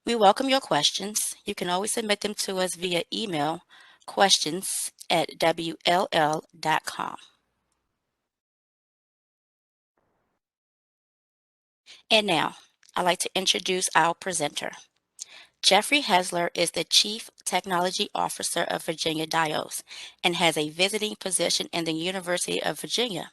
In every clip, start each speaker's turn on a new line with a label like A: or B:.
A: We welcome your questions. You can always submit them to us via email, questions@wll.com. And now, I'd like to introduce our presenter. Jeffrey Hesler is the Chief Technology Officer of Virginia Diodes and has a visiting position in the University of Virginia.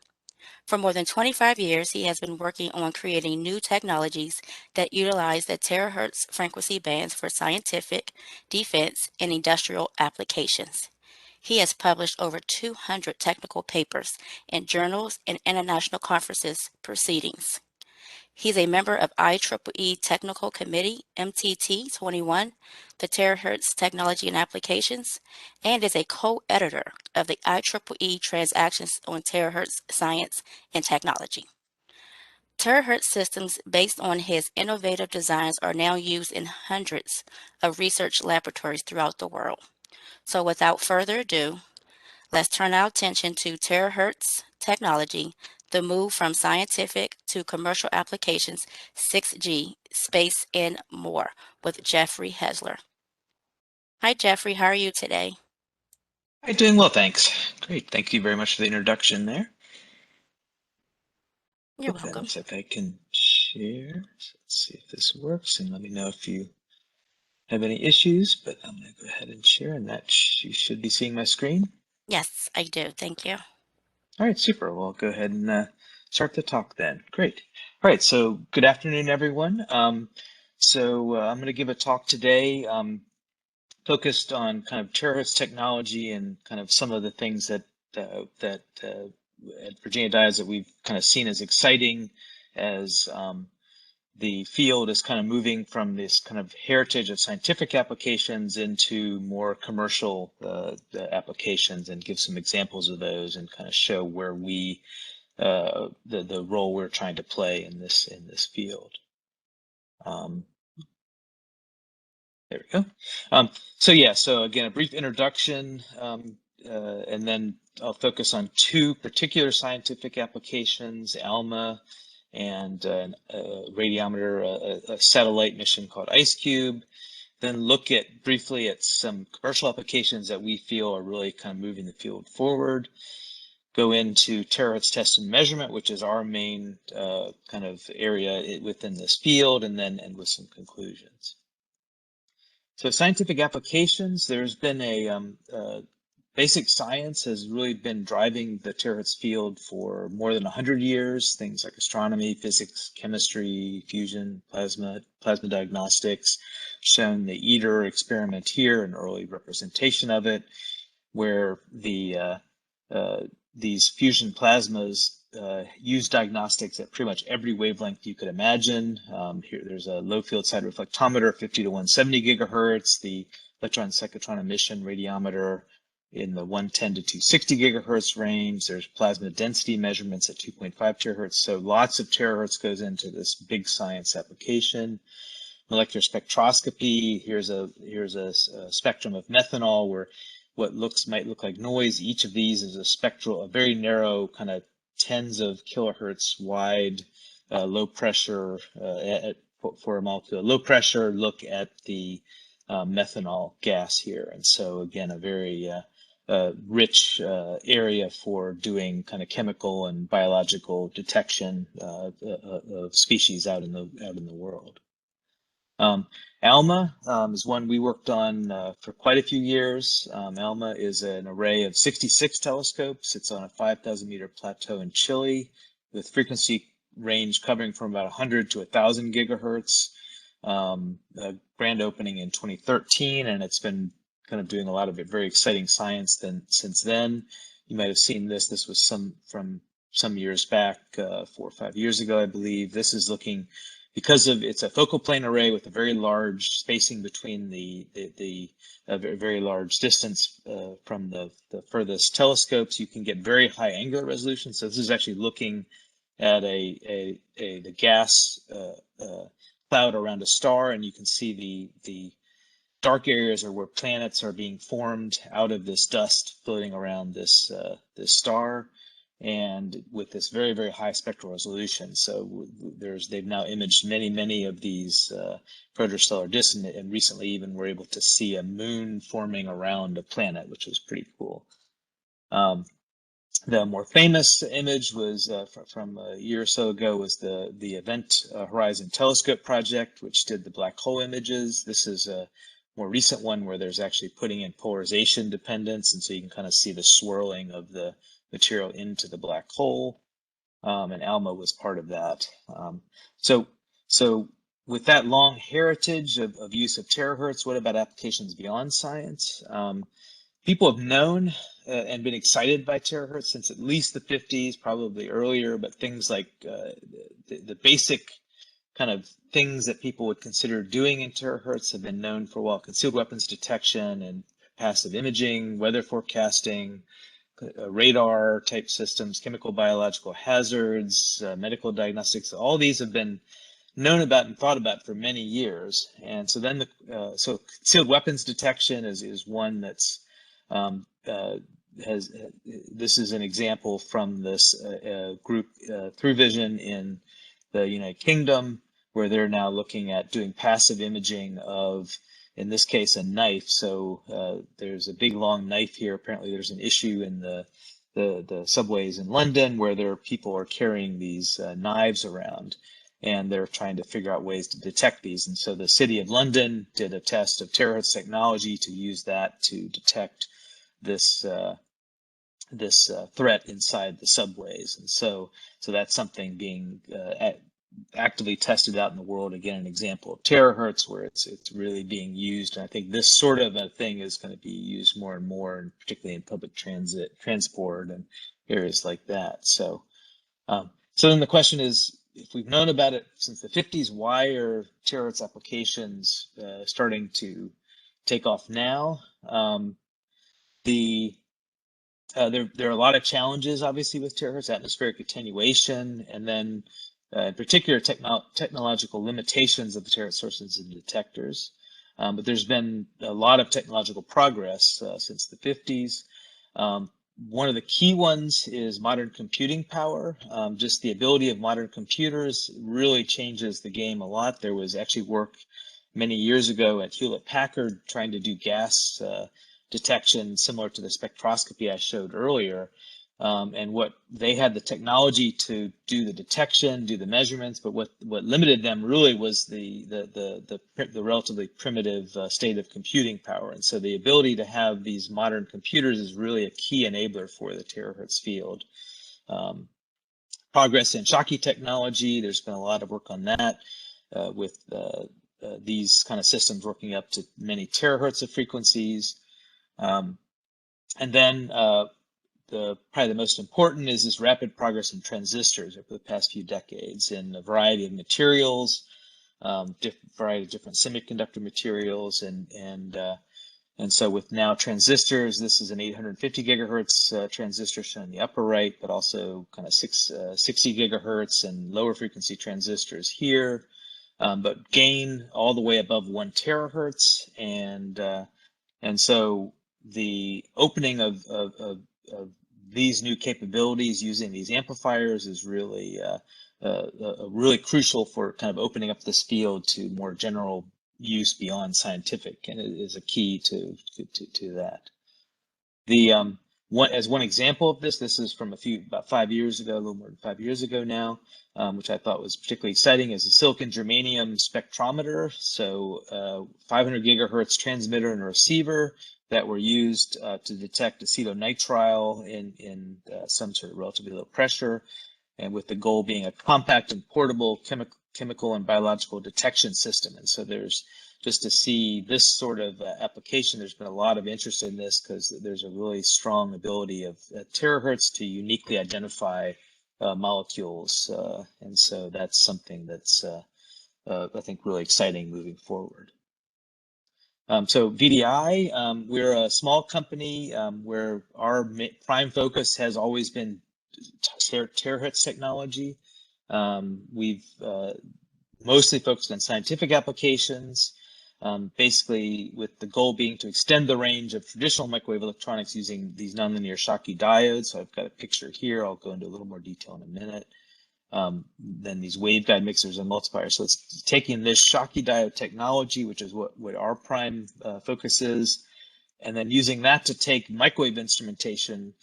A: For more than 25 years, he has been working on creating new technologies that utilize the terahertz frequency bands for scientific, defense, and industrial applications. He has published over 200 technical papers in journals and international conferences proceedings. He's a member of IEEE Technical Committee MTT 21, the Terahertz Technology and Applications, and is a co-editor of the IEEE Transactions on Terahertz Science and Technology. Terahertz systems based on his innovative designs are now used in hundreds of research laboratories throughout the world. So without further ado, let's turn our attention to terahertz technology, the move from scientific to commercial applications, 6G, space, and more with Jeffrey Hesler. Hi, Jeffrey. How are you today?
B: Hi, doing well, thanks. Great. Thank you very much for the introduction there.
A: You're
B: Okay,
A: welcome.
B: looks like I can share. So let's see if this works, and let me know if you have any issues, but I'm going to go ahead and share, and that you should be seeing my screen.
A: Yes, I do. Thank you.
B: All right, super. Well, I'll go ahead and start the talk then. Great. All right, so good afternoon, everyone. I'm going to give a talk today focused on kind of terahertz technology and kind of some of the things that at Virginia Diodes that we've kind of seen as exciting as the field is kind of moving from this kind of heritage of scientific applications into more commercial applications, and give some examples of those and kind of show where we the role we're trying to play in this field. There we go. So again, a brief introduction, and then I'll focus on two particular scientific applications, ALMA and a radiometer, a satellite mission called IceCube. Then look at briefly at some commercial applications that we feel are really kind of moving the field forward. Go into terahertz test and measurement, which is our main kind of area within this field, and then end with some conclusions. So scientific applications, there's been basic science has really been driving the terahertz field for more than 100 years. Things like astronomy, physics, chemistry, fusion, plasma diagnostics. Shown the ITER experiment here, an early representation of it, where these fusion plasmas use diagnostics at pretty much every wavelength you could imagine. Here, there's a low field side reflectometer, 50 to 170 gigahertz, the electron cyclotron emission radiometer in the 110 to 260 gigahertz range. There's plasma density measurements at 2.5 terahertz. So lots of terahertz goes into this big science application. Molecular spectroscopy. Here's a spectrum of methanol where what might look like noise. Each of these is a very narrow kind of tens of kilohertz wide, low pressure for a molecule. Low pressure look at the methanol gas here, and so again a very rich area for doing kind of chemical and biological detection of species out in the world. ALMA is one we worked on for quite a few years. ALMA is an array of 66 telescopes. It's on a 5,000 meter plateau in Chile with frequency range covering from about 100 to 1,000 gigahertz. A grand opening in 2013, and it's been kind of doing a lot of very exciting science since then. You might have seen this. This was from some years back, 4 or 5 years ago, I believe. This is looking, because it's a focal plane array with a very large spacing between the very large distance from the furthest telescopes, you can get very high angular resolution. So this is actually looking at the gas cloud around a star, and you can see the dark areas are where planets are being formed out of this dust floating around this star. and with this very, very high spectral resolution. So they've now imaged many of these protostellar disks, and recently even were able to see a moon forming around a planet, which was pretty cool. The more famous image was from a year or so ago, was the Event Horizon Telescope project, which did the black hole images. This is a more recent one where there's actually putting in polarization dependence, and so you can kind of see the swirling of the material into the black hole, and ALMA was part of that. So with that long heritage of use of terahertz, what about applications beyond science? People have known and been excited by terahertz since at least the 50s, probably earlier, but things like the basic kind of things that people would consider doing in terahertz have been known for a while: concealed weapons detection and passive imaging, weather forecasting, radar type systems, chemical biological hazards, medical diagnostics. All these have been known about and thought about for many years. And so then so concealed weapons detection is one that's this is an example from this group Through Vision in the United Kingdom, where they're now looking at doing passive imaging of, in this case, a knife. So there's a big long knife here. Apparently there's an issue in the subways in London where people are carrying these knives around, and they're trying to figure out ways to detect these. And so the City of London did a test of terahertz technology to use that to detect this threat inside the subways. And so that's something being actively tested out in the world. Again, an example of terahertz where it's really being used. And I think this sort of a thing is going to be used more and more, and particularly in public transport and areas like that. So then the question is, if we've known about it since the 50s, why are terahertz applications starting to take off now? There are a lot of challenges, obviously, with terahertz: atmospheric attenuation, and then in particular technological limitations of the terahertz sources and detectors. But there's been a lot of technological progress since the 50s. One of the key ones is modern computing power. Just the ability of modern computers really changes the game a lot. There was actually work many years ago at Hewlett-Packard trying to do gas detection similar to the spectroscopy I showed earlier. And what they had the technology to do the detection, do the measurements, but what limited them really was the relatively primitive state of computing power. And so the ability to have these modern computers is really a key enabler for the terahertz field. Progress in Schottky technology, there's been a lot of work on that with these kind of systems working up to many terahertz of frequencies. And then probably the most important is this rapid progress in transistors over the past few decades in a variety of materials, variety of different semiconductor materials, and so with now transistors, this is an 850 gigahertz transistor shown in the upper right, but also kind of 60 gigahertz and lower frequency transistors here, but gain all the way above 1 terahertz, and so the opening of these new capabilities using these amplifiers is really really crucial for kind of opening up this field to more general use beyond scientific, and it is a key to that. As one example of this is from about 5 years ago, a little more than 5 years ago now, which I thought was particularly exciting, is a silicon germanium spectrometer. So 500 gigahertz transmitter and receiver that were used to detect acetonitrile in some sort of relatively low pressure, and with the goal being a compact and portable chemical and biological detection system. And so there's, just to see this sort of application, there's been a lot of interest in this because there's a really strong ability of terahertz to uniquely identify molecules. And so that's something that's, I think, really exciting moving forward. So VDI, we're a small company where our prime focus has always been terahertz technology. We've mostly focused on scientific applications, basically with the goal being to extend the range of traditional microwave electronics using these nonlinear Schottky diodes. So I've got a picture here. I'll go into a little more detail in a minute. Then these waveguide mixers and multipliers. So it's taking this Schottky diode technology, which is what our prime focus is, and then using that to take microwave instrumentation,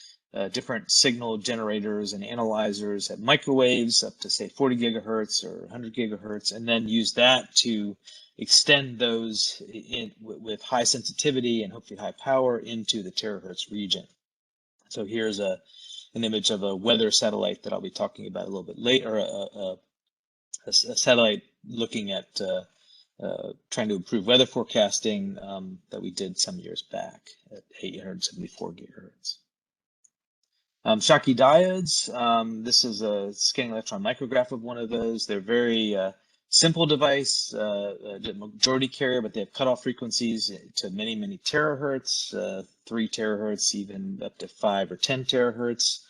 B: different signal generators and analyzers at microwaves up to say 40 gigahertz or 100 gigahertz, and then use that to extend those with high sensitivity and hopefully high power into the terahertz region. So here's an image of a weather satellite that I'll be talking about a little bit later, a satellite looking at trying to improve weather forecasting that we did some years back at 874 gigahertz. Schottky diodes, this is a scanning electron micrograph of one of those. They're very simple device, majority carrier, but they have cutoff frequencies to many, many terahertz, 3 terahertz, even up to 5 or 10 terahertz.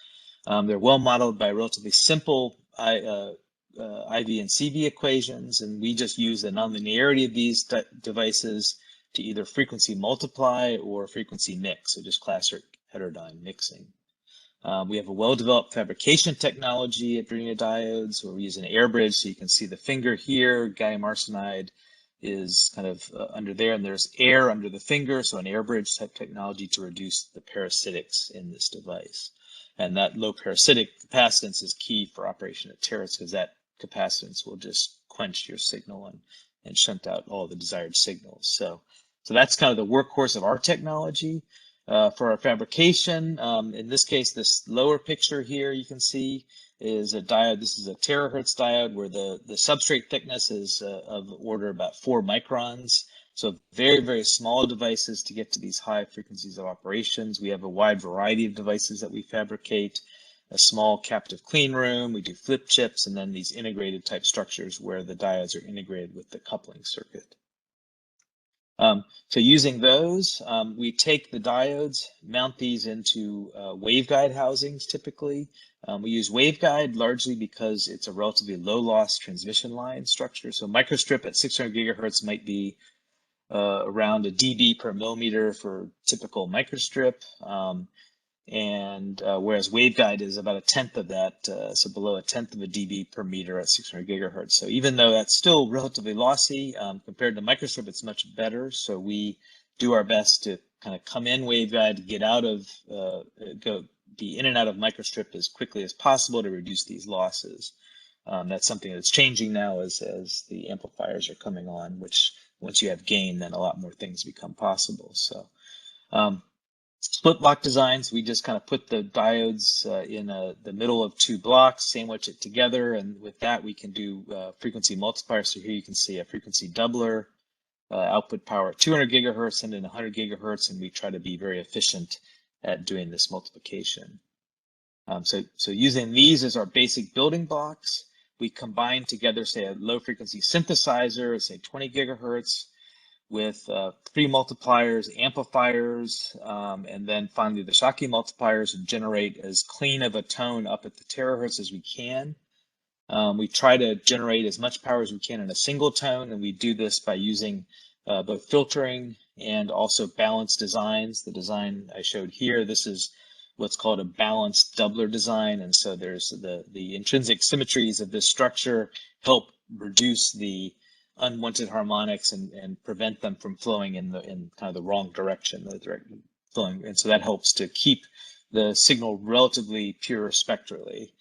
B: They're well modeled by relatively simple IV and CV equations, and we just use the nonlinearity of these devices to either frequency multiply or frequency mix, so just classic heterodyne mixing. We have a well-developed fabrication technology at Virginia Diodes where we use an air bridge, so you can see the finger here. Gallium arsenide is kind of under there, and there's air under the finger, so an air bridge type technology to reduce the parasitics in this device. And that low parasitic capacitance is key for operation at terahertz because that capacitance will just quench your signal and shunt out all the desired signals. So that's kind of the workhorse of our technology. For our fabrication, in this case, this lower picture here you can see is a diode. This is a terahertz diode where the substrate thickness is of the order about 4 microns. So very, very small devices to get to these high frequencies of operations. We have a wide variety of devices that we fabricate, a small captive clean room. We do flip chips, and then these integrated type structures where the diodes are integrated with the coupling circuit. So using those, we take the diodes, mount these into waveguide housings typically. We use waveguide largely because it's a relatively low loss transmission line structure. So microstrip at 600 gigahertz might be around a dB per millimeter for typical microstrip. Whereas waveguide is about a tenth of that, so below a tenth of a dB per meter at 600 gigahertz. So even though that's still relatively lossy, compared to microstrip, it's much better. So we do our best to kind of come in waveguide, get out of, be in and out of microstrip as quickly as possible to reduce these losses. That's something that's changing now as the amplifiers are coming on, which once you have gain, then a lot more things become possible. So. Split block designs, we just kind of put the diodes in the middle of 2 blocks, sandwich it together, and with that we can do frequency multipliers. So here you can see a frequency doubler, output power at 200 gigahertz and then 100 gigahertz, and we try to be very efficient at doing this multiplication. So using these as our basic building blocks, we combine together, say, a low frequency synthesizer, say 20 gigahertz, with 3 multipliers, amplifiers, and then finally the Schottky multipliers, and generate as clean of a tone up at the terahertz as we can. We try to generate as much power as we can in a single tone, and we do this by using both filtering and also balanced designs. The design I showed here, this is what's called a balanced doubler design, and so there's the intrinsic symmetries of this structure help reduce the unwanted harmonics and prevent them from flowing in kind of the wrong direction, the direct flowing, and so that helps to keep the signal relatively pure spectrally.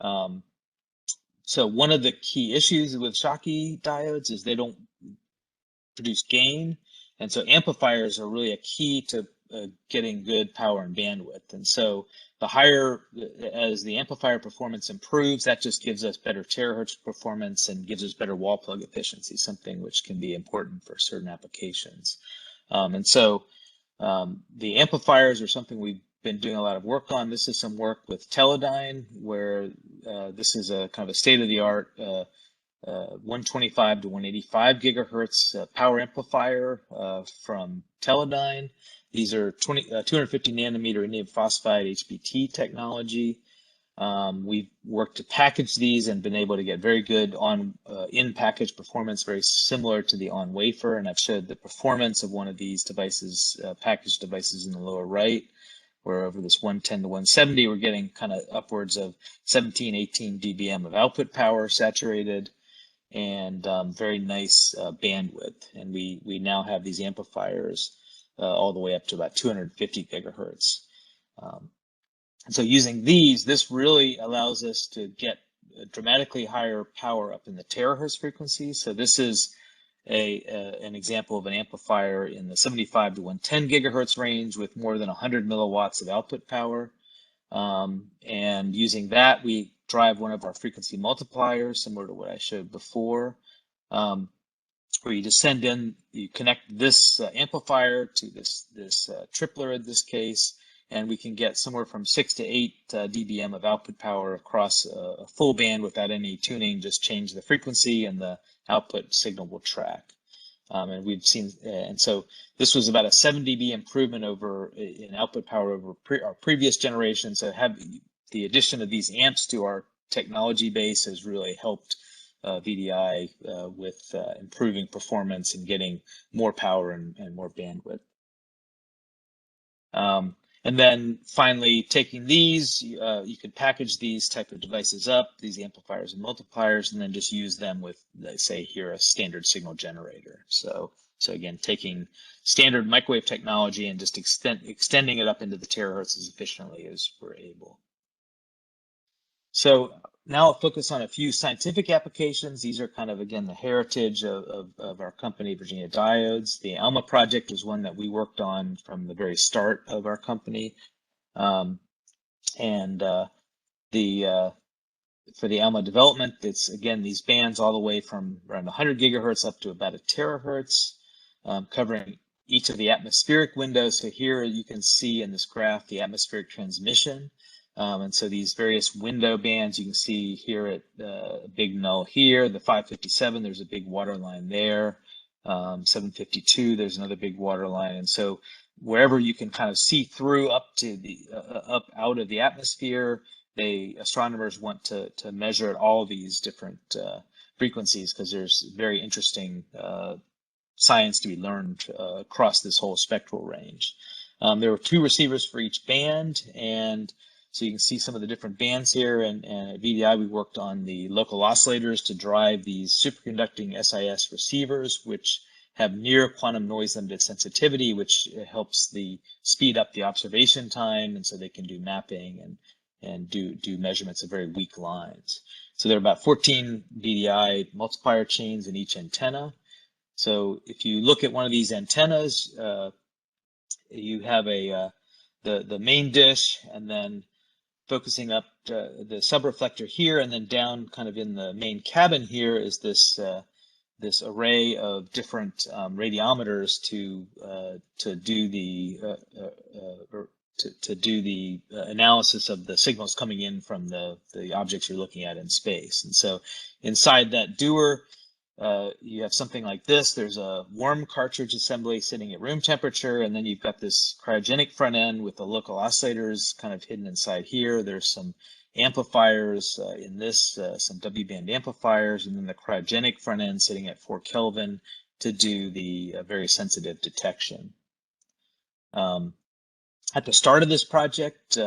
B: So one of the key issues with Schottky diodes is they don't produce gain, and so amplifiers are really a key to getting good power and bandwidth. And so the higher, as the amplifier performance improves, that just gives us better terahertz performance and gives us better wall plug efficiency, something which can be important for certain applications. And so the amplifiers are something we've been doing a lot of work on. This is some work with Teledyne, where this is a kind of a state-of-the-art 125 to 185 gigahertz power amplifier from Teledyne. These are 250 nanometer indium phosphide HBT technology. We've worked to package these and been able to get very good in-package performance, very similar to the on-wafer. And I've showed the performance of one of these devices, packaged devices in the lower right, where over this 110 to 170, we're getting kind of upwards of 17, 18 dBm of output power saturated, and very nice bandwidth. And we now have these amplifiers all the way up to about 250 gigahertz. And so using these, this really allows us to get dramatically higher power up in the terahertz frequency. So this is an example of an amplifier in the 75 to 110 gigahertz range with more than 100 milliwatts of output power. And using that, we drive one of our frequency multipliers, similar to what I showed before, where you just send in, you connect this amplifier to this tripler in this case, and we can get somewhere from 6 to 8 dBm of output power across a full band without any tuning. Just change the frequency and the output signal will track. And we've seen, and so this was about a 7 dB improvement in output power over our previous generation. So the addition of these amps to our technology base has really helped VDI with improving performance and getting more power and more bandwidth. And then finally, taking these, you could package these type of devices up, these amplifiers and multipliers, and then just use them with, let's say here, a standard signal generator. So again, taking standard microwave technology and just extending it up into the terahertz as efficiently as we're able. So now I'll focus on a few scientific applications. These are kind of, again, the heritage of our company, Virginia Diodes. The ALMA project was one that we worked on from the very start of our company. For the ALMA development, it's, again, these bands all the way from around 100 gigahertz up to about a terahertz, covering each of the atmospheric windows. So here you can see in this graph the atmospheric transmission. And so these various window bands, you can see here at big null here, the 557, there's a big water line there. 752, there's another big water line. And so wherever you can kind of see through up to the up out of the atmosphere, astronomers want to measure at all these different frequencies, because there's very interesting science to be learned across this whole spectral range. There were 2 receivers for each band, and so you can see some of the different bands here, and at VDI we worked on the local oscillators to drive these superconducting SIS receivers, which have near quantum noise limited sensitivity, which helps speed up the observation time, and so they can do mapping and do measurements of very weak lines. So there are about 14 VDI multiplier chains in each antenna. So if you look at one of these antennas, you have the main dish, and then focusing up the subreflector here, and then down kind of in the main cabin here is this array of different radiometers to do the analysis of the signals coming in from the objects you're looking at in space. And so inside that doer, you have something like this. There's a warm cartridge assembly sitting at room temperature, and then you've got this cryogenic front end with the local oscillators kind of hidden inside here. There's some amplifiers in this, some W-band amplifiers, and then the cryogenic front end sitting at 4 Kelvin to do the very sensitive detection. At the start of this project,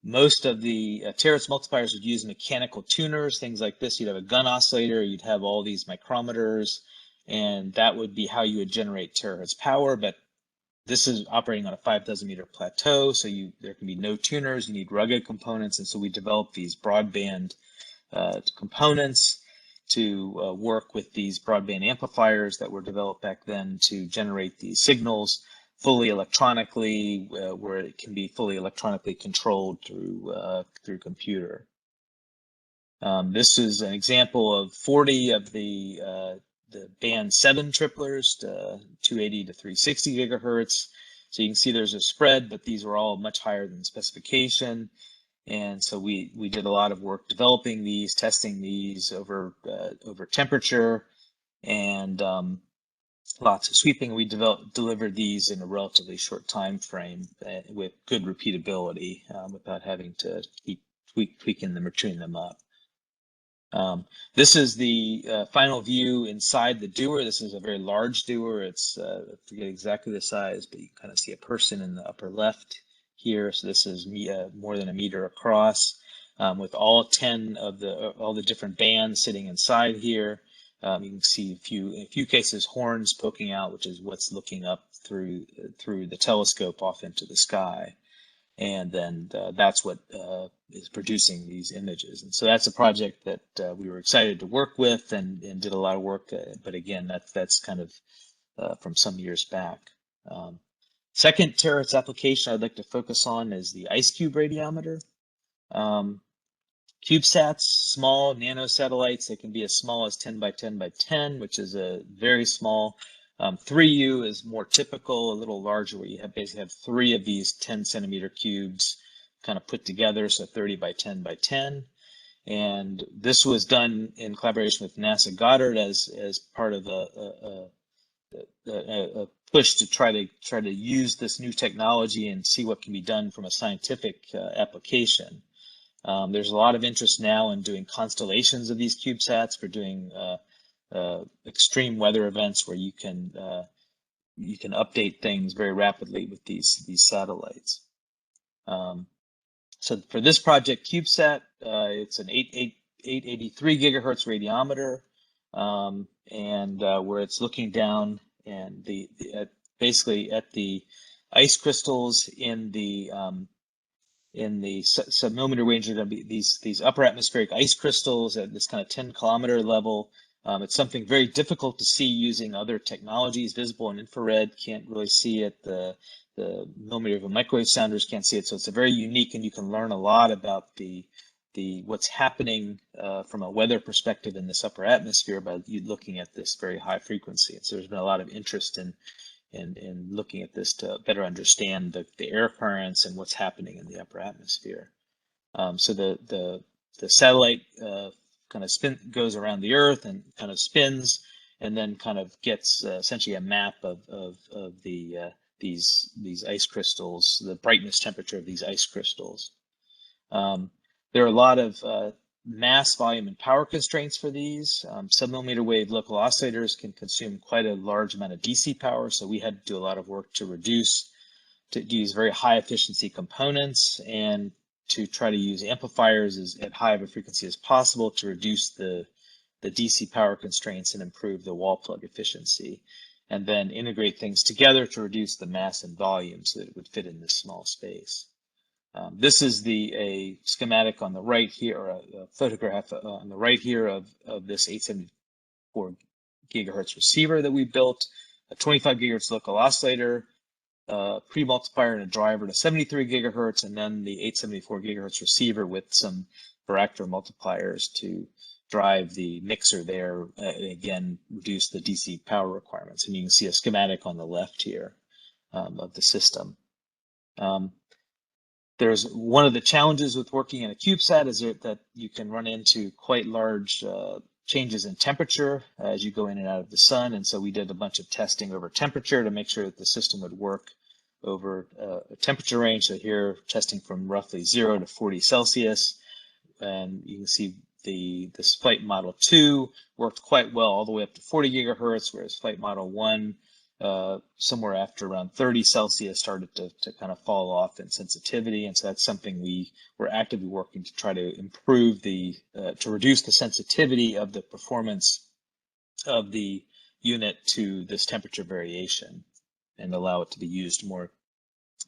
B: most of the terahertz multipliers would use mechanical tuners, things like this. You'd have a gun oscillator, you'd have all these micrometers, and that would be how you would generate terahertz power. But this is operating on a 5,000 meter plateau, so there can be no tuners. You need rugged components, and so we developed these broadband components to work with these broadband amplifiers that were developed back then to generate these signals fully electronically, where it can be fully electronically controlled through computer. This is an example of 40 of the band 7 triplers, 280 to 360 gigahertz. So you can see there's a spread, but these were all much higher than specification. And so we did a lot of work developing these, testing these over temperature, and lots of sweeping. We delivered these in a relatively short time frame with good repeatability without having to keep tweaking them or tuning them up. This is the final view inside the doer. This is a very large doer. It's I forget exactly the size, but you can kind of see a person in the upper left here. So this is more than a meter across, with all 10 of all the different bands sitting inside here. You can see in a few cases horns poking out, which is what's looking up through the telescope off into the sky. And then that's what is producing these images. And so that's a project that we were excited to work with and did a lot of work. But again, that's kind of from some years back. Second terahertz application I'd like to focus on is the IceCube radiometer. CubeSats, small nano satellites, they can be as small as 10 by 10 by 10, which is a very small. 3U is more typical, a little larger, where you basically have 3 of these 10 centimeter cubes kind of put together, so 30 by 10 by 10. And this was done in collaboration with NASA Goddard as part of a push to try to use this new technology and see what can be done from a scientific application. There's a lot of interest now in doing constellations of these CubeSats for doing extreme weather events where you can update things very rapidly with these satellites. So for this project, CubeSat, it's an 883 gigahertz radiometer, and where it's looking down and basically at the ice crystals in the submillimeter range are going to be these upper atmospheric ice crystals at this kind of 10-kilometer level. It's something very difficult to see using other technologies. Visible and infrared can't really see it. The millimeter wave microwave sounders can't see it. So it's a very unique, and you can learn a lot about what's happening from a weather perspective in this upper atmosphere by looking at this very high frequency. And so there's been a lot of interest in looking at this to better understand the air currents and what's happening in the upper atmosphere. So the satellite kind of goes around the Earth and kind of spins, and then kind of gets essentially a map of these ice crystals, the brightness temperature of these ice crystals. There are a lot of mass, volume, and power constraints for these. Submillimeter wave local oscillators can consume quite a large amount of DC power, so we had to do a lot of work to use very high efficiency components and to try to use amplifiers at high of a frequency as possible to reduce the DC power constraints and improve the wall plug efficiency, and then integrate things together to reduce the mass and volume so that it would fit in this small space. This is a schematic on the right here, or a photograph on the right here of this 874 gigahertz receiver that we built, a 25 gigahertz local oscillator, pre-multiplier and a driver to 73 gigahertz, and then the 874 gigahertz receiver with some varactor multipliers to drive the mixer there, and again, reduce the DC power requirements. And you can see a schematic on the left here of the system. There's one of the challenges with working in a CubeSat is that you can run into quite large changes in temperature as you go in and out of the sun. And so we did a bunch of testing over temperature to make sure that the system would work over a temperature range. So here, testing from roughly 0 to 40 Celsius. And you can see this flight model 2 worked quite well all the way up to 40 gigahertz, whereas flight model 1 somewhere after around 30 Celsius started to kind of fall off in sensitivity. And so that's something we were actively working to try to improve to reduce the sensitivity of the performance of the unit to this temperature variation and allow it to be used more,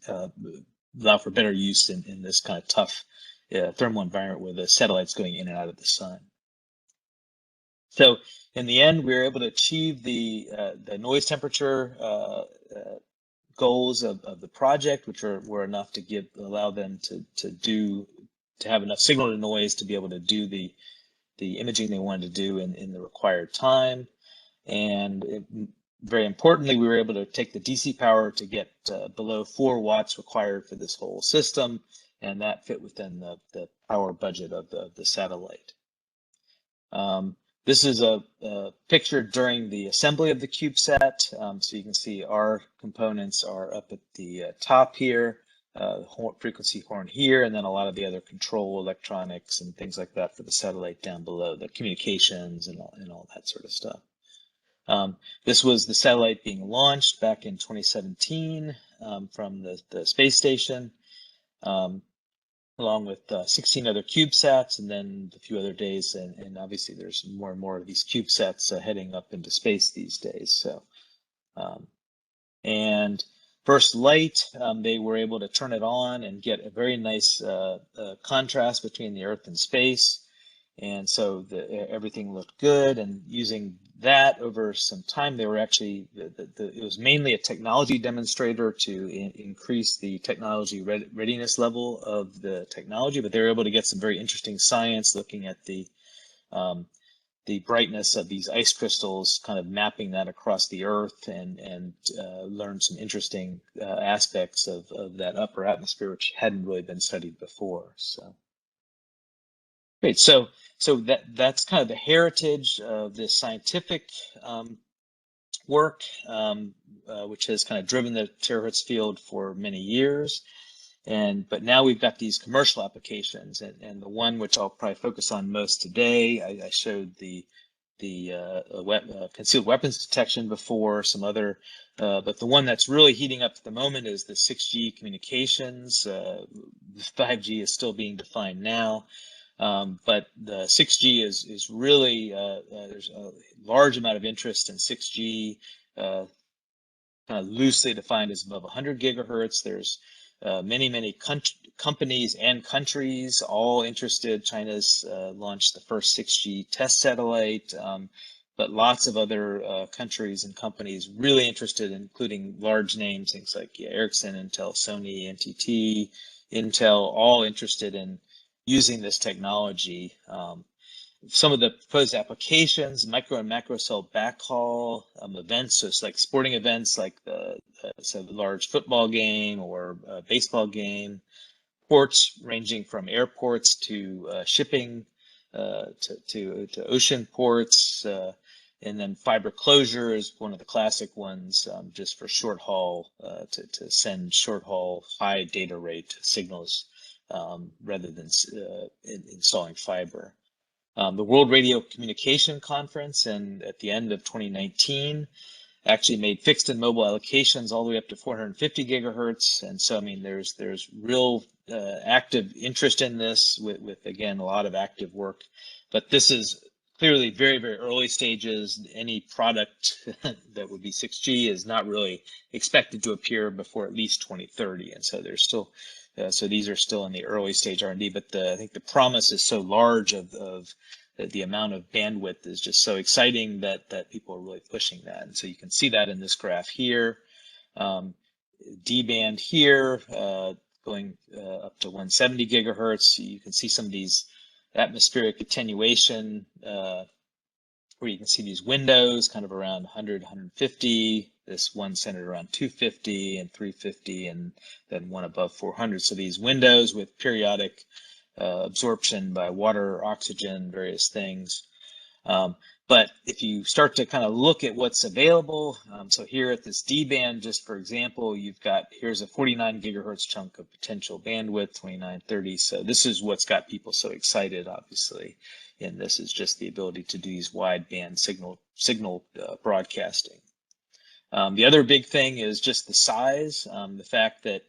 B: allow for better use in this kind of tough thermal environment where the satellite's going in and out of the sun. So in the end, we were able to achieve the noise temperature goals of the project, which were enough to allow them to have enough signal to noise to be able to do the imaging they wanted to do in the required time. And very importantly, we were able to take the DC power to get below 4 watts required for this whole system, and that fit within the power budget of the satellite. This is a picture during the assembly of the CubeSat. So you can see our components are up at the top here, frequency horn here, and then a lot of the other control electronics and things like that for the satellite down below, the communications and all that sort of stuff. This was the satellite being launched back in 2017 from the space station, along with 16 other CubeSats, and then a few other days, and obviously there's more and more of these CubeSats heading up into space these days. So, and first light, they were able to turn it on and get a very nice contrast between the Earth and space. And so everything looked good, and using that over some time, they were actually, it was mainly a technology demonstrator to increase the technology readiness level of the technology, but they were able to get some very interesting science looking at the brightness of these ice crystals, kind of mapping that across the Earth, and learn some interesting aspects of that upper atmosphere, which hadn't really been studied before. So. Great. So that's kind of the heritage of this scientific work, which has kind of driven the terahertz field for many years. But now we've got these commercial applications, and the one which I'll probably focus on most today, I showed the concealed weapons detection before, some other, but the one that's really heating up at the moment is the 6G communications. 5G is still being defined now. But the 6G is really, there's a large amount of interest in 6G, kind of loosely defined as above 100 gigahertz. There's many companies and countries all interested. China's launched the first 6G test satellite, but lots of other countries and companies really interested, including large names, things like Ericsson, Intel, Sony, NTT, Intel, all interested in using this technology. Some of the proposed applications, micro and macro cell backhaul events, so it's like sporting events like the large football game or baseball game, ports ranging from airports to shipping, to ocean ports, and then fiber closure is one of the classic ones, just for short haul, to send short haul high data rate signals rather than installing fiber. The World Radio Communication Conference at the end of 2019 actually made fixed and mobile allocations all the way up to 450 gigahertz. And so, I mean, there's real active interest in this with, again, a lot of active work. But this is clearly very early stages. Any product that would be 6G is not really expected to appear before at least 2030. And so there's still, so these are still in the early stage R&D, but I think the promise is so large of the amount of bandwidth is just so exciting that people are really pushing that. And so you can see that in this graph here. D-band here, going up to 170 gigahertz. You can see some of these atmospheric attenuation, where you can see these windows kind of around 100, 150, this one centered around 250 and 350, and then one above 400. So these windows with periodic absorption by water, oxygen, various things. But if you start to kind of look at what's available, so here at this D-band, just for example, here's a 49 gigahertz chunk of potential bandwidth, 2930. So this is what's got people so excited, obviously. And this is just the ability to do these wideband signal broadcasting. The other big thing is just the size, the fact that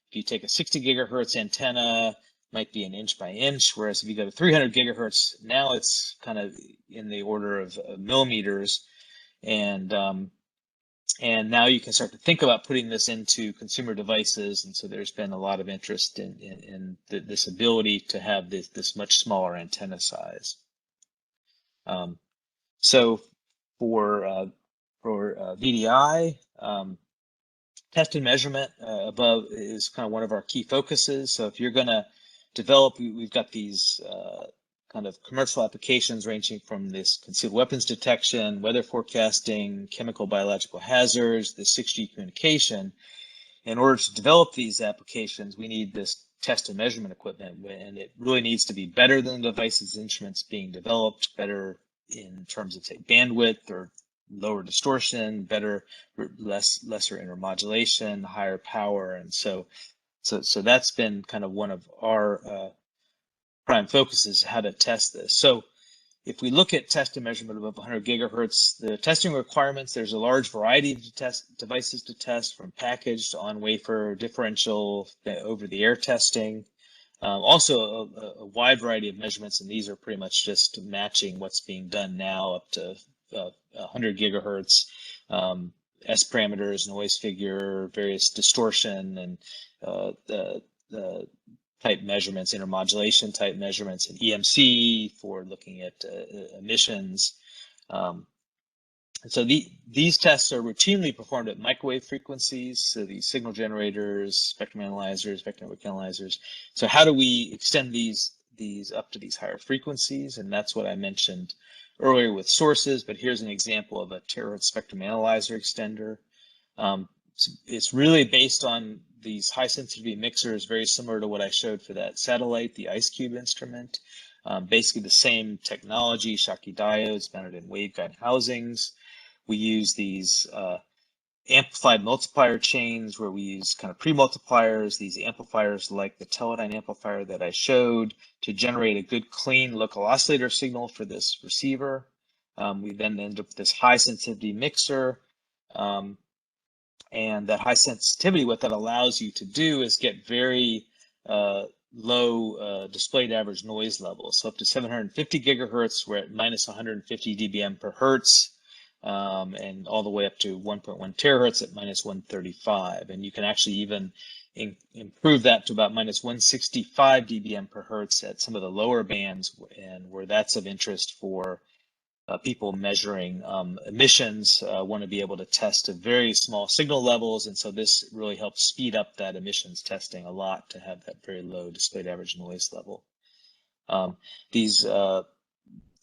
B: if you take a 60 gigahertz antenna, might be an inch by inch, whereas if you go to 300 gigahertz, now it's kind of in the order of millimeters, and now you can start to think about putting this into consumer devices, and so there's been a lot of interest in this ability to have this much smaller antenna size. So for VDI, test and measurement above is kind of one of our key focuses. So if you're going to develop, we've got these kind of commercial applications ranging from this concealed weapons detection, weather forecasting, chemical biological hazards, the 6G communication. In order to develop these applications, we need this test and measurement equipment, and it really needs to be better than the devices and instruments being developed, better in terms of, say, bandwidth or lower distortion, lesser intermodulation, higher power, and so that's been kind of one of our prime focuses, how to test this. So if we look at test and measurement above 100 gigahertz, the testing requirements, there's a large variety of devices to test, from package to on-wafer, differential, over-the-air testing. Also a wide variety of measurements, and these are pretty much just matching what's being done now up to 100 gigahertz, S parameters, noise figure, various distortion and type measurements, intermodulation type measurements, and EMC for looking at emissions. And so these tests are routinely performed at microwave frequencies, so these signal generators, spectrum analyzers, vector network analyzers. So how do we extend these up to these higher frequencies? And that's what I mentioned earlier with sources, but here's an example of a THz spectrum analyzer extender. It's really based on these high sensitivity mixers, very similar to what I showed for that satellite, the IceCube instrument. Basically the same technology, Schottky diodes mounted in waveguide housings. We use these amplified multiplier chains where we use kind of pre-multipliers, these amplifiers like the Teledyne amplifier that I showed, to generate a good clean local oscillator signal for this receiver. We then end up with this high sensitivity mixer. And that high sensitivity, what that allows you to do is get very low displayed average noise levels. So up to 750 gigahertz, we're at minus 150 dBm per hertz, and all the way up to 1.1 terahertz at minus 135. And you can actually even improve that to about minus 165 dBm per hertz at some of the lower bands, and where that's of interest for people measuring emissions, want to be able to test to very small signal levels, and so this really helps speed up that emissions testing a lot to have that very low displayed average noise level.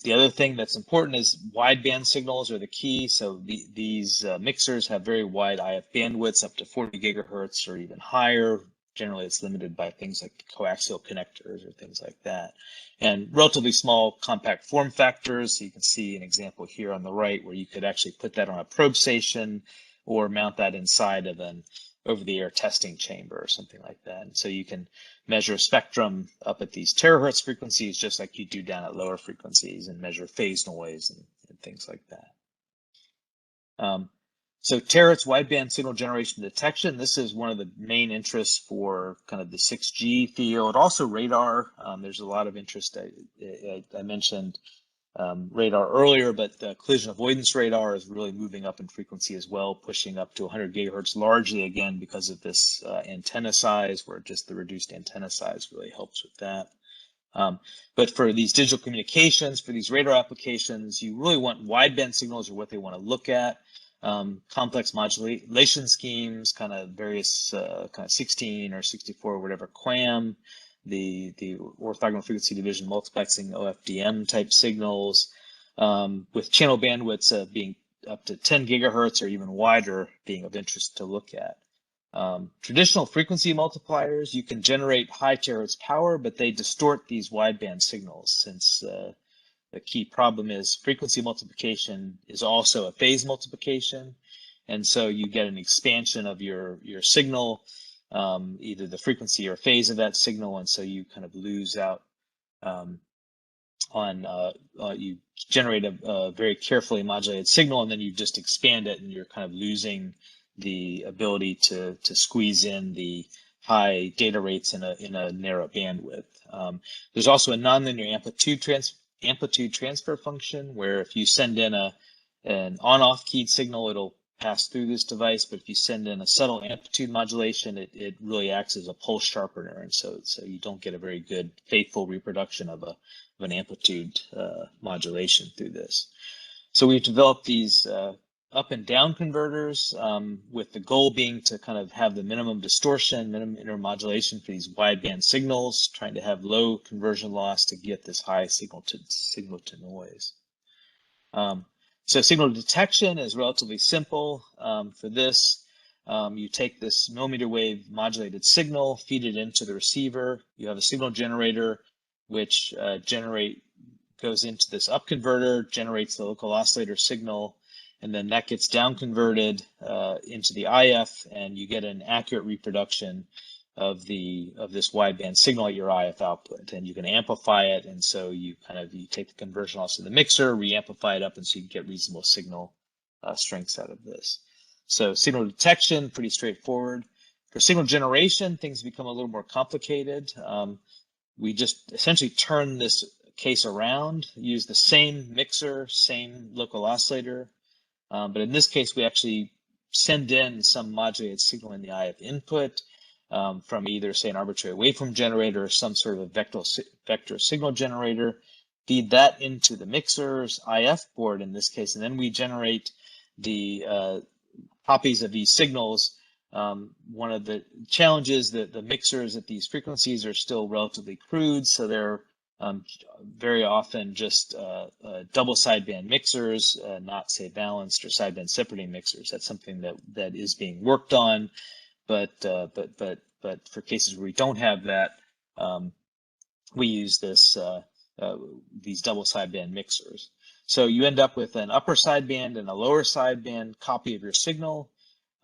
B: The other thing that's important is wideband signals are the key. So these mixers have very wide IF bandwidths, up to 40 gigahertz or even higher. Generally, it's limited by things like coaxial connectors or things like that. And relatively small compact form factors. So you can see an example here on the right where you could actually put that on a probe station or mount that inside of an over-the-air testing chamber or something like that. And so you can measure spectrum up at these terahertz frequencies just like you do down at lower frequencies, and measure phase noise and things like that. So terahertz wideband signal generation detection, this is one of the main interests for kind of the 6G field. Also radar, there's a lot of interest. I mentioned radar earlier, but the collision avoidance radar is really moving up in frequency as well, pushing up to 100 gigahertz, largely again because of this antenna size, where just the reduced antenna size really helps with that. But for these digital communications, for these radar applications, you really want wideband signals, or what they want to look at. Complex modulation schemes, kind of various kind of 16 or 64 or whatever QAM, the orthogonal frequency division multiplexing OFDM type signals, with channel bandwidths being up to 10 gigahertz or even wider being of interest to look at. Traditional frequency multipliers, you can generate high terahertz power, but they distort these wideband signals, since the key problem is frequency multiplication is also a phase multiplication. And so you get an expansion of your signal, either the frequency or phase of that signal. And so you kind of lose out you generate a very carefully modulated signal, and then you just expand it, and you're kind of losing the ability to squeeze in the high data rates in a narrow bandwidth. There's also a nonlinear amplitude transfer function, where if you send in an on-off keyed signal, it'll pass through this device, but if you send in a subtle amplitude modulation, it really acts as a pulse sharpener, and so you don't get a very good faithful reproduction of an amplitude modulation through this. So we've developed these up and down converters, with the goal being to kind of have the minimum distortion, minimum intermodulation for these wideband signals, trying to have low conversion loss to get this high signal to noise. So signal detection is relatively simple. For this, you take this millimeter wave modulated signal, feed it into the receiver. You have a signal generator which goes into this up converter, generates the local oscillator signal, and then that gets down converted into the IF, and you get an accurate reproduction of this wideband signal at your IF output, and you can amplify it. And so you take the conversion loss of the mixer, re-amplify it up, and so you can get reasonable signal strengths out of this. So signal detection, pretty straightforward. For signal generation, things become a little more complicated. We just essentially turn this case around, use the same mixer, same local oscillator, but in this case, we actually send in some modulated signal in the IF input from either, say, an arbitrary waveform generator or some sort of a vector signal generator, feed that into the mixer's IF board in this case, and then we generate the copies of these signals. One of the challenges that the mixers at these frequencies are still relatively crude, so they're very often just double sideband mixers, not, say, balanced or sideband separating mixers. That's something that is being worked on, but for cases where we don't have that, we use these double sideband mixers. So you end up with an upper sideband and a lower sideband copy of your signal.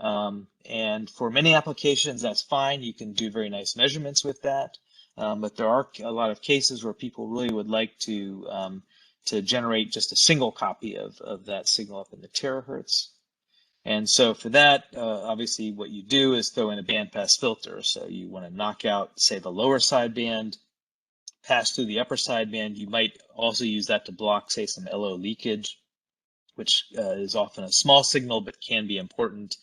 B: And for many applications, that's fine. You can do very nice measurements with that. But there are a lot of cases where people really would like to generate just a single copy of that signal up in the terahertz. And so for that, obviously what you do is throw in a bandpass filter. So you want to knock out, say, the lower sideband, pass through the upper sideband. You might also use that to block, say, some LO leakage, which is often a small signal but can be important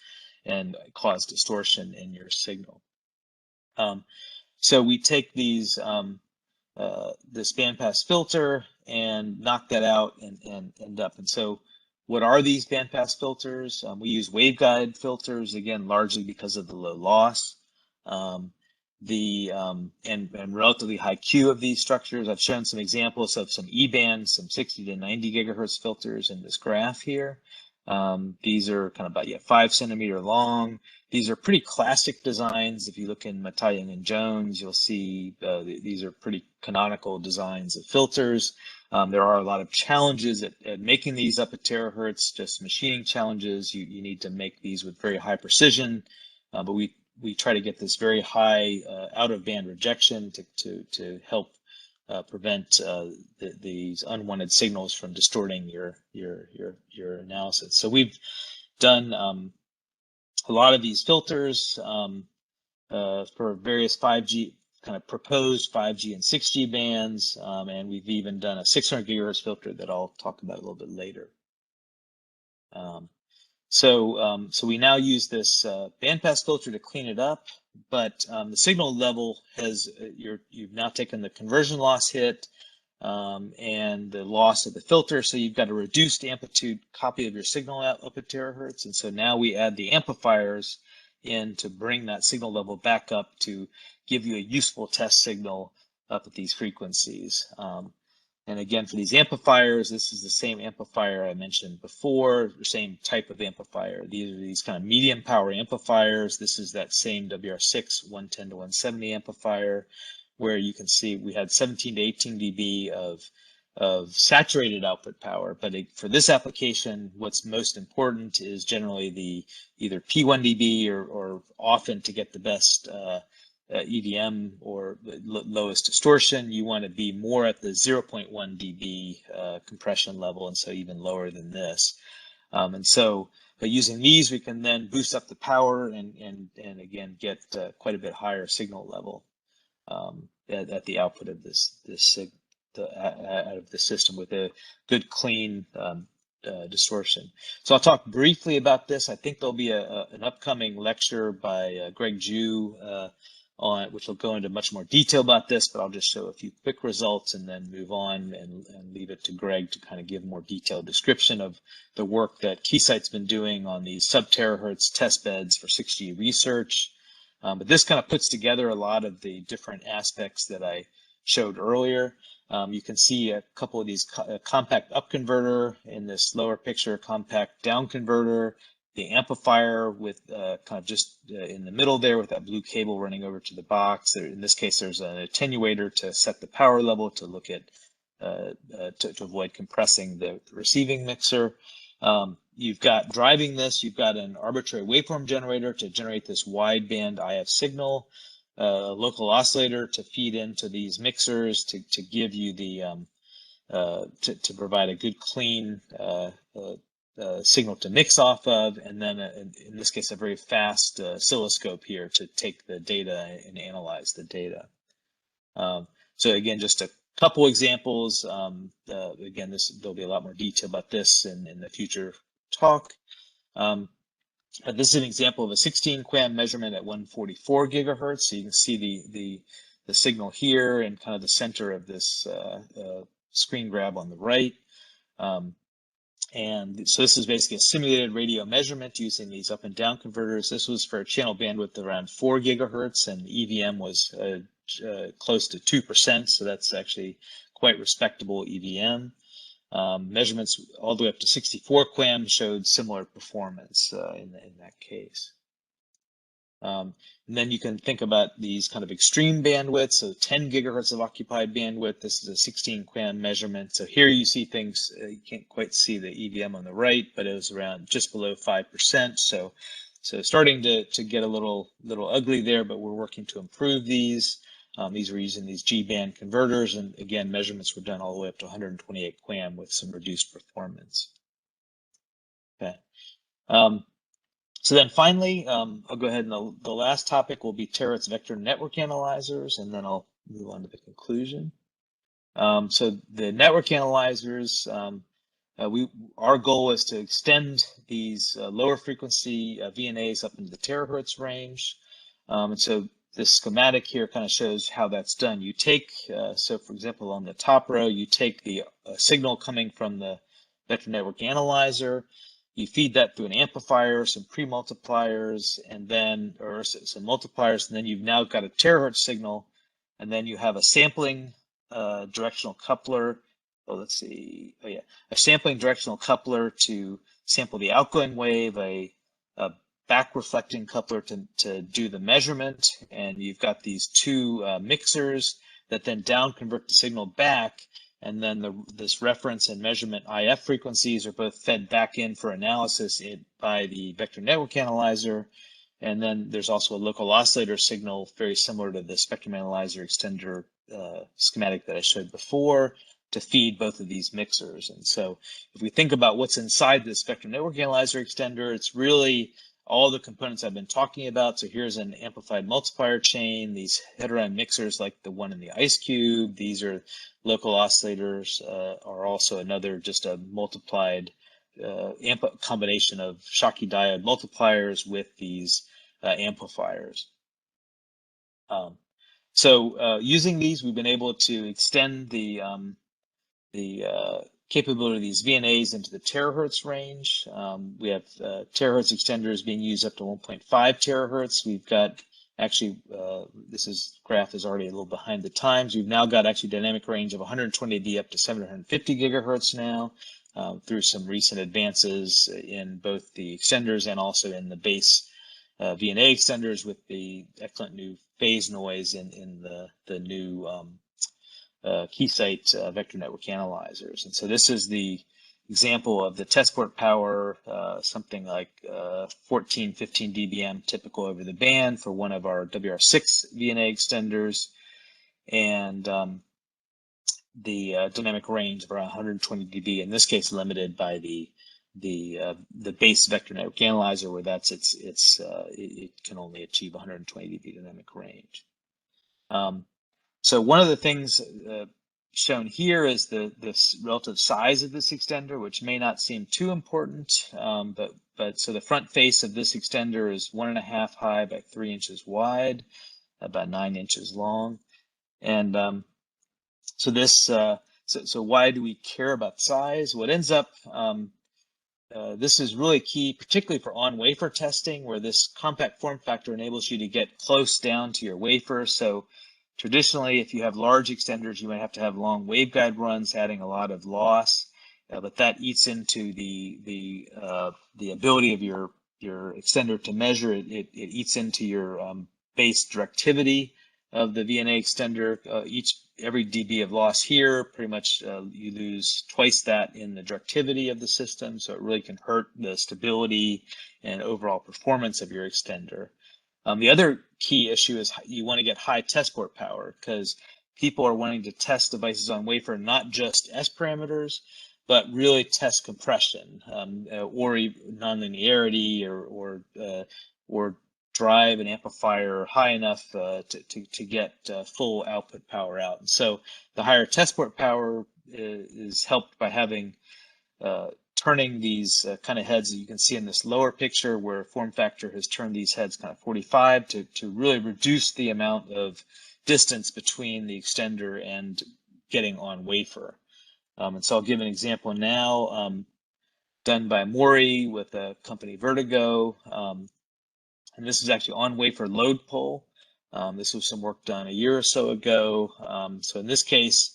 B: and cause distortion in your signal. So we take these this bandpass filter and knock that out and end up. And so what are these bandpass filters? We use waveguide filters, again, largely because of the low loss. And relatively high Q of these structures. I've shown some examples of some E-band, some 60 to 90 gigahertz filters in this graph here. These are kind of about 5 centimeter long. These are pretty classic designs. If you look in Matayang and Jones, you'll see these are pretty canonical designs of filters. There are a lot of challenges at making these up at terahertz, just machining challenges. You need to make these with very high precision, but we try to get this very high out of band rejection to help prevent these unwanted signals from distorting your analysis. So we've done a lot of these filters for various 5G, kind of proposed 5G and 6G bands, and we've even done a 600 gigahertz filter that I'll talk about a little bit later. So we now use this bandpass filter to clean it up, but the signal level has, you've now taken the conversion loss hit and the loss of the filter, so you've got a reduced amplitude copy of your signal out up at terahertz, and so now we add the amplifiers in to bring that signal level back up to give you a useful test signal up at these frequencies. And again, for these amplifiers, this is the same amplifier I mentioned before, the same type of amplifier. These are these kind of medium power amplifiers. This is that same WR6 110 to 170 amplifier, where you can see we had 17 to 18 dB of saturated output power. But for this application, what's most important is generally the either P1 dB or often to get the best EDM or lowest distortion, you want to be more at the 0.1 dB compression level, and so even lower than this. But using these, we can then boost up the power and again get quite a bit higher signal level at the output of out of the system with a good clean distortion. So I'll talk briefly about this. I think there'll be an upcoming lecture by Greg Jew on which will go into much more detail about this, but I'll just show a few quick results and then move on and leave it to Greg to kind of give more detailed description of the work that Keysight's been doing on these sub-terahertz test beds for 6G research. But this kind of puts together a lot of the different aspects that I showed earlier. You can see a couple of these compact up converter in this lower picture, compact down converter, the amplifier with kind of just in the middle there with that blue cable running over to the box. In this case, there's an attenuator to set the power level to look at to avoid compressing the receiving mixer. You've got driving this, you've got an arbitrary waveform generator to generate this wideband IF signal, local oscillator to feed into these mixers to give you the to provide a good clean signal to mix off of, and then in this case a very fast oscilloscope here to take the data and analyze the data. So again, just a couple examples. Again, there'll be a lot more detail about this in the future talk. But this is an example of a 16 QAM measurement at 144 gigahertz. So you can see the signal here in kind of the center of this screen grab on the right. And so this is basically a simulated radio measurement using these up and down converters. This was for a channel bandwidth around 4 gigahertz, and EVM was close to 2%. So that's actually quite respectable EVM. Measurements all the way up to 64 QAM showed similar performance in that case. And then you can think about these kind of extreme bandwidths, so 10 gigahertz of occupied bandwidth. This is a 16 QAM measurement. So here you see things, you can't quite see the EVM on the right, but it was around just below 5%. So starting to get a little ugly there, but we're working to improve these. These were using these G-band converters, and again, measurements were done all the way up to 128 QAM with some reduced performance. Okay. So then finally, I'll go ahead and the last topic will be THz vector network analyzers, and then I'll move on to the conclusion. So the network analyzers, our goal is to extend these lower frequency VNAs up into the terahertz range. And so this schematic here kind of shows how that's done. You take, so for example, on the top row, you take the signal coming from the vector network analyzer, you feed that through an amplifier, some pre-multipliers, and then, or some multipliers, and then you've now got a terahertz signal, and then you have a sampling directional coupler. Oh, let's see. Oh yeah, a sampling directional coupler to sample the outgoing wave, a back reflecting coupler to do the measurement, and you've got these two mixers that then down convert the signal back, and then this reference and measurement IF frequencies are both fed back in for analysis by the vector network analyzer. And then there's also a local oscillator signal very similar to the spectrum analyzer extender schematic that I showed before to feed both of these mixers. And so if we think about what's inside the spectrum network analyzer extender, it's really all the components I've been talking about. So here's an amplified multiplier chain, these heterodyne mixers like the one in the IceCube. These are local oscillators, are also another just a multiplied combination of Schottky diode multipliers with these amplifiers. So using these, we've been able to extend the capability of these VNAs into the terahertz range. We have terahertz extenders being used up to 1.5 terahertz. We've got actually, graph is already a little behind the times. We've now got actually dynamic range of 120 dB up to 750 gigahertz now through some recent advances in both the extenders and also in the base VNA extenders with the excellent new phase noise in the new Keysight vector network analyzers. And so this is the example of the test port power, something like 14, 15 dBm typical over the band for one of our WR6 VNA extenders, and the dynamic range of around 120 dB, in this case limited by the base vector network analyzer, where that's it can only achieve 120 dB dynamic range. So one of the things shown here is this relative size of this extender, which may not seem too important, but so the front face of this extender is 1.5 high by 3 inches wide, about 9 inches long, and so this so why do we care about size? What ends up this is really key, particularly for on-wafer testing, where this compact form factor enables you to get close down to your wafer. So traditionally, if you have large extenders, you might have to have long waveguide runs, adding a lot of loss, but that eats into the ability of your extender to measure. It eats into your base directivity of the VNA extender. Every dB of loss here, pretty much you lose twice that in the directivity of the system, so it really can hurt the stability and overall performance of your extender. The other key issue is you want to get high test port power, because people are wanting to test devices on wafer, not just S parameters, but really test compression or nonlinearity, or drive an amplifier high enough to get full output power out. And so the higher test port power is helped by having turning these kind of heads that you can see in this lower picture, where form factor has turned these heads kind of 45 to really reduce the amount of distance between the extender and getting on wafer. And so I'll give an example now, done by Mori with a company Vertigo. And this is actually on wafer load pull. This was some work done a year or so ago. So in this case,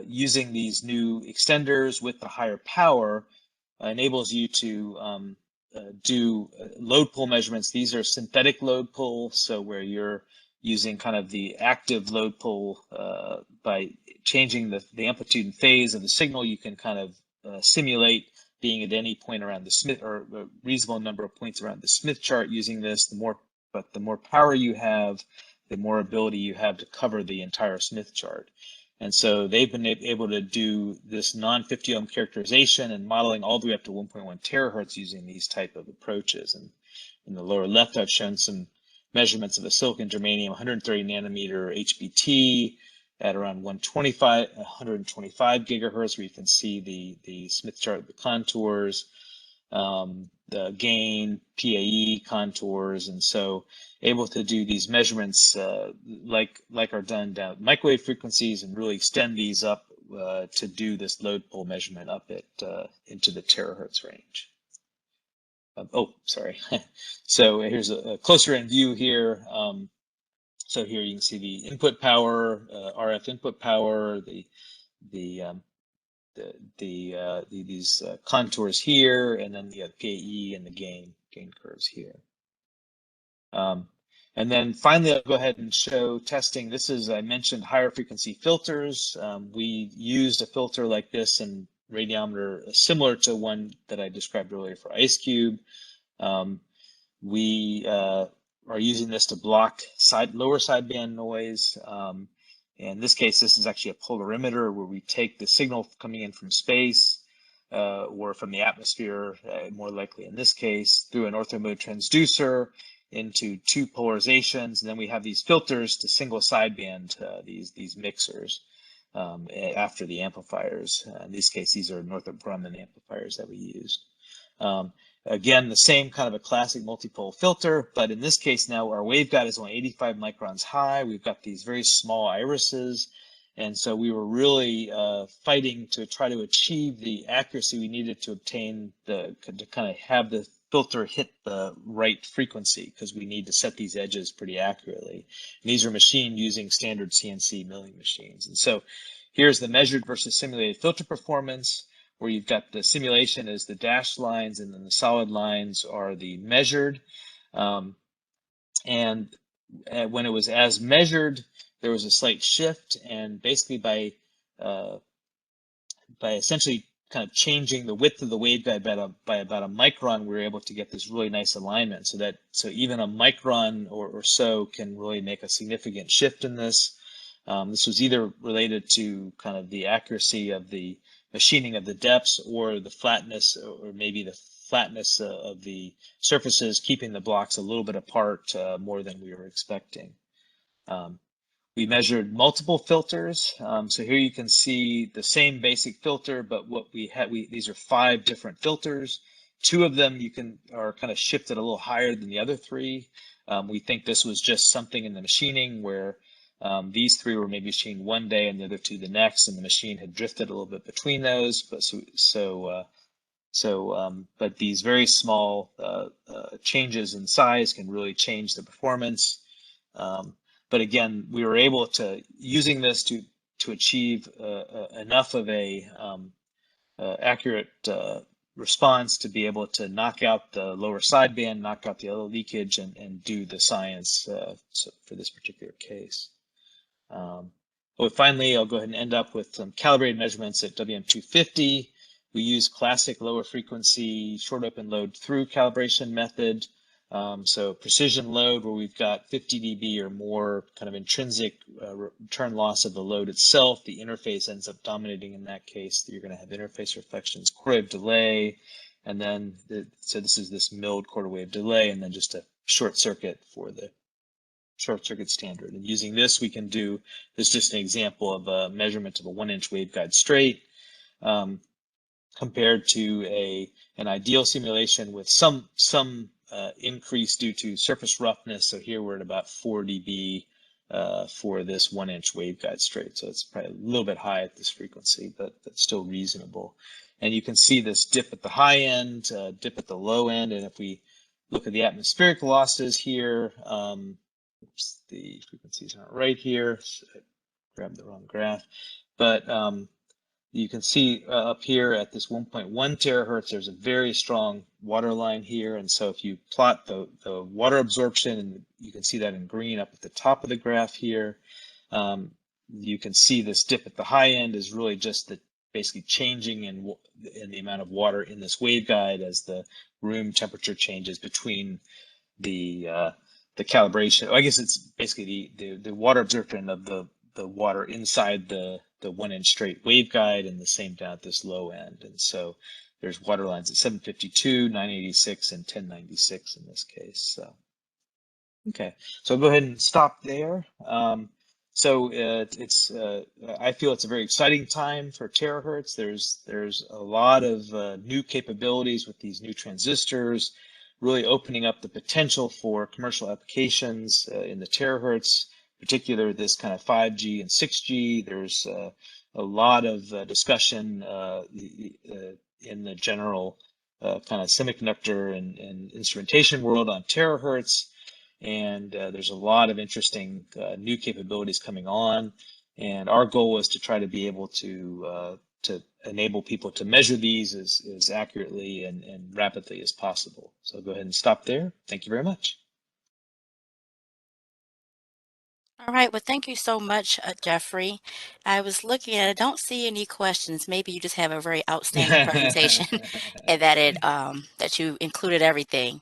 B: using these new extenders with the higher power enables you to do load pull measurements. These are synthetic load pull, so where you're using kind of the active load pull by changing the amplitude and phase of the signal. You can kind of simulate being at any point around the Smith, or a reasonable number of points around the Smith chart using this. But the more power you have, the more ability you have to cover the entire Smith chart. And so they've been able to do this non-50 ohm characterization and modeling all the way up to 1.1 terahertz using these type of approaches. And in the lower left, I've shown some measurements of a silicon germanium 130 nanometer HBT at around 125 gigahertz, where you can see the Smith chart, the contours, the gain, PAE contours, and so able to do these measurements like are done down at microwave frequencies and really extend these up to do this load pull measurement up at into the terahertz range. Oh, sorry. So here's a closer in view here. So here you can see the input power, RF input power, these contours here, and then the PAE and the gain curves here. And then finally, I'll go ahead and show testing. This is, I mentioned, higher frequency filters. We used a filter like this in radiometer, similar to one that I described earlier for IceCube. We are using this to block lower sideband noise. In this case, this is actually a polarimeter, where we take the signal coming in from space or from the atmosphere, more likely in this case, through an orthomode transducer into two polarizations. And then we have these filters to single sideband these mixers after the amplifiers. In this case, these are Northrop Grumman amplifiers that we used. Again, the same kind of a classic multipole filter, but in this case now our waveguide is only 85 microns high. We've got these very small irises, and so we were really fighting to try to achieve the accuracy we needed to obtain to kind of have the filter hit the right frequency, because we need to set these edges pretty accurately. And these are machined using standard CNC milling machines. And so here's the measured versus simulated filter performance, where you've got the simulation as the dashed lines, and then the solid lines are the measured. And when it was as measured, there was a slight shift, and basically by essentially kind of changing the width of the waveguide by about a micron, we were able to get this really nice alignment, so even a micron or so can really make a significant shift in this. This was either related to kind of the accuracy of the machining of the depths, or the flatness, or maybe the flatness of the surfaces, keeping the blocks a little bit apart more than we were expecting. We measured multiple filters. So here you can see the same basic filter, but what we had, these are 5 different filters. 2 of them are kind of shifted a little higher than the other 3. We think this was just something in the machining where these 3 were maybe machined one day and the other 2 the next, and the machine had drifted a little bit between those. But these very small changes in size can really change the performance. But again, we were able to, using this to achieve enough of a accurate response to be able to knock out the lower sideband, knock out the other leakage, and do the science for this particular case. But finally, I'll go ahead and end up with some calibrated measurements at WM250. We use classic lower frequency short open load through calibration method. So precision load where we've got 50 dB or more kind of intrinsic return loss of the load itself. The interface ends up dominating in that case. You're going to have interface reflections, quarter wave delay, and then so this is this milled quarter wave delay, and then just a short circuit for the short circuit standard. And using this, we can do this, just an example of a measurement of a 1-inch waveguide straight compared to an ideal simulation with some increase due to surface roughness. So here we're at about 4 dB for this 1-inch waveguide straight. So it's probably a little bit high at this frequency, but still reasonable. And you can see this dip at the high end, dip at the low end. And if we look at the atmospheric losses here, oops, the frequencies aren't right here. So I grabbed the wrong graph. But you can see up here at this 1.1 terahertz, there's a very strong water line here. And so if you plot the water absorption, and you can see that in green up at the top of the graph here, you can see this dip at the high end is really just basically changing in the amount of water in this waveguide as the room temperature changes between the calibration. I guess it's basically the water absorption of the water inside the 1-inch straight waveguide, and the same down at this low end. And so there's water lines at 752, 986, and 1096 in this case. So, okay, so I'll go ahead and stop there. I feel it's a very exciting time for terahertz. There's a lot of new capabilities with these new transistors, really opening up the potential for commercial applications in the terahertz. Particular this kind of 5G and 6G. There's a lot of discussion in the general kind of semiconductor and instrumentation world on terahertz, and there's a lot of interesting new capabilities coming on. And our goal is to try to be able to enable people to measure these as accurately and rapidly as possible. So I'll go ahead and stop there. Thank you very much.
A: All right, well, thank you so much, Jeffrey. I was looking at it, I don't see any questions. Maybe you just have a very outstanding presentation and that you included everything.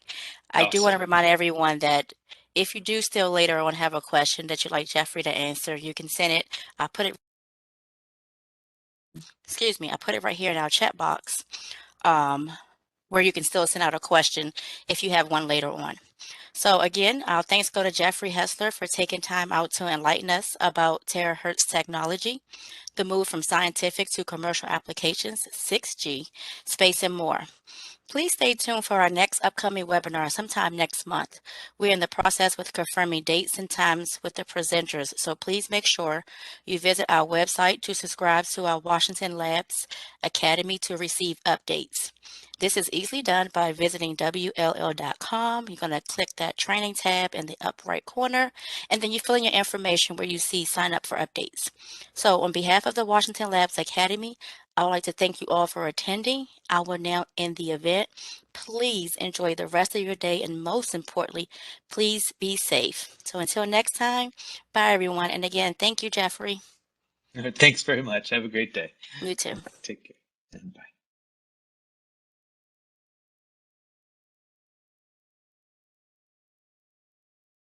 A: I do want to
B: Awesome.
A: remind everyone that if you do still later on have a question that you'd like Jeffrey to answer, you can send it. I put it right here in our chat box, where you can still send out a question if you have one later on. So again, our thanks go to Jeffrey Hesler for taking time out to enlighten us about terahertz technology, the move from scientific to commercial applications, 6G, space, and more. Please stay tuned for our next upcoming webinar sometime next month. We're in the process with confirming dates and times with the presenters, so please make sure you visit our website to subscribe to our Washington Labs Academy to receive updates. This is easily done by visiting WLL.com. You're going to click that training tab in the upper right corner, and then you fill in your information where you see sign up for updates. So on behalf of the Washington Labs Academy, I would like to thank you all for attending. I will now end the event. Please enjoy the rest of your day, and most importantly, please be safe. So until next time, bye everyone. And again, thank you, Jeffrey.
B: Thanks very much. Have a great day.
A: You too.
B: Take care. And bye.